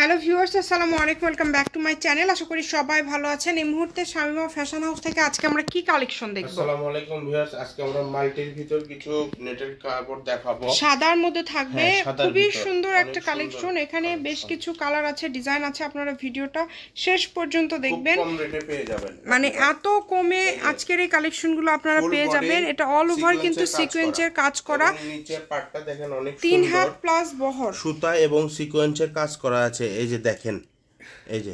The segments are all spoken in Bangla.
হ্যালো ভিউয়ার্স, আসসালামু আলাইকুম, welcome back to my channel. আশা করি সবাই ভালো আছেন। এই মুহূর্তে শামিমা ফ্যাশন হাউস থেকে আজকে আমরা কি কালেকশন দেখব? আসসালামু আলাইকুম ভিউয়ার্স, আজকে আমরা মাল্টির ভিতর কিছু নেটের কাপড় দেখাবো। সাদার মধ্যে থাকবে, খুবই সুন্দর একটা কালেকশন। এখানে বেশ কিছু কালার আছে, ডিজাইন আছে। আপনারা ভিডিওটা শেষ পর্যন্ত দেখবেন, কম রেটে পেয়ে যাবেন। মানে এত কমে আজকের এই কালেকশনগুলো আপনারা পেয়ে যাবেন। এটা অল ওভার কিন্তু সিকোয়েন্সের কাজ করা, নিচের পাটটা দেখেন অনেক 3 হাত প্লাস বহর সুতা এবং সিকোয়েন্সের কাজ করা আছে। এই যে দেখেন, এই যে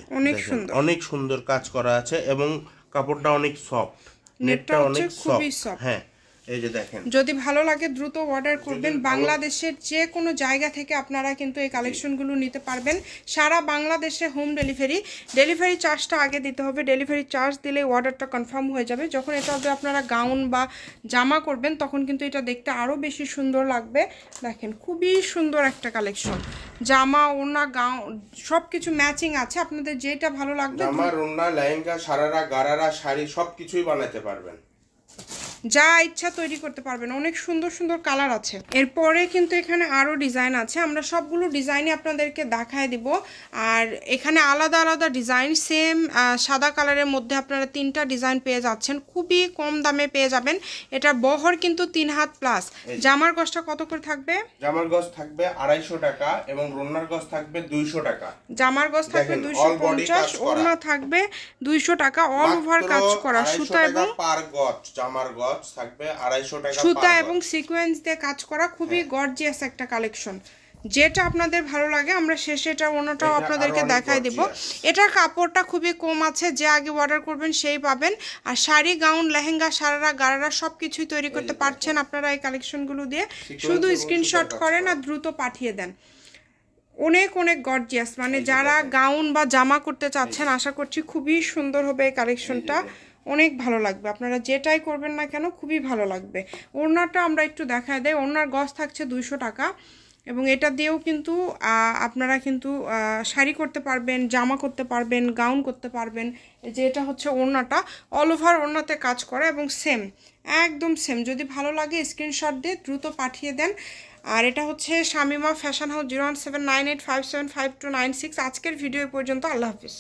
অনেক সুন্দর কাজ করা আছে এবং কাপড়টা অনেক সফট, নেটটা অনেক সফট। হ্যাঁ, এই যে দেখেন, যদি ভালো লাগে দ্রুত অর্ডার করবেন। বাংলাদেশের যে কোনো জায়গা থেকে আপনারা কিন্তু এই কালেকশনগুলো নিতে পারবেন। সারা বাংলাদেশে হোম ডেলিভারি চার্জটা আগে দিতে হবে। ডেলিভারি চার্জ দিলে অর্ডারটা কনফার্ম হয়ে যাবে। যখন এটা হবে আপনারা গাউন বা জামা করবেন, তখন কিন্তু এটা দেখতে আরও বেশি সুন্দর লাগবে। দেখেন, খুবই সুন্দর একটা কালেকশন। জামা, ওড়না, গাউন সব কিছু ম্যাচিং আছে। আপনাদের যেটা ভালো লাগবে, জামা, ওড়না, লেহেঙ্গা, সারারা, গারারা, শাড়ি সবকিছুই বানাতে পারবেন। যা ইচ্ছা তৈরি করতে পারবেন। অনেক সুন্দর সুন্দর কালার আছে। এরপরে কিন্তু এখানে আরও ডিজাইন আছে, আমরা সবগুলো ডিজাইনই আপনাদেরকে দেখায় দিব। আর এখানে আলাদা আলাদা ডিজাইন, সেম সাদা কালারের মধ্যে আপনারা 3টা ডিজাইন পেয়ে যাচ্ছেন, খুবই কম দামে পেয়ে যাবেন। এটা বহর কিন্তু 3 হাত প্লাস। জামার গজটা কত করে থাকবে? জামার গজ থাকবে 250 টাকা এবং ওড়নার গজ থাকবে 200 টাকা। জামার গজ থাকবে 250, ওড়না থাকবে 200 টাকা। অল ওভার কাজ করা, সুতা এবং পার গজ। জামার গজ থাকবে 250 টাকা, সুতা এবং সিকোয়েন্স দিয়ে কাজ করা, খুবই গর্জিয়াস একটা কালেকশন। যেটা আপনাদের ভালো লাগে, আমরা শেষে এটা ওনাটাও আপনাদেরকে দেখাই দেব। এটার কাপড়টা খুবই কম আছে, যে আগে অর্ডার করবেন সেই পাবেন। আর শাড়ি, গাউন, লেহেঙ্গা, সারারা, গারারা সব কিছুই তৈরি করতে পারছেন আপনারা এই কালেকশনগুলো দিয়ে। শুধু স্ক্রিনশট করেন আর দ্রুত পাঠিয়ে দেন। অনেক অনেক গর্জিয়াস, মানে যারা গাউন বা জামা করতে চাচ্ছেন, আশা করছি খুবই সুন্দর হবে এই কালেকশনটা। অনেক ভালো লাগবে, আপনারা যেটাই করবেন না কেন খুবই ভালো লাগবে। ওড়নাটা আমরা একটু দেখায় দেয়। ওড়নার গজ থাকছে 200 টাকা এবং এটা দিয়েও কিন্তু আপনারা কিন্তু শাড়ি করতে পারবেন, জামা করতে পারবেন, গাউন করতে পারবেন। যে এটা হচ্ছে ওড়নাটা, অল ওভার ওড়নাতে কাজ করা এবং সেম, একদম সেম। যদি ভালো লাগে স্ক্রিনশট দিয়ে দ্রুত পাঠিয়ে দেন। আর এটা হচ্ছে শামিমা ফ্যাশন হাউস, 01798575296। আজকের ভিডিও পর্যন্ত। আল্লাহ হাফিজ।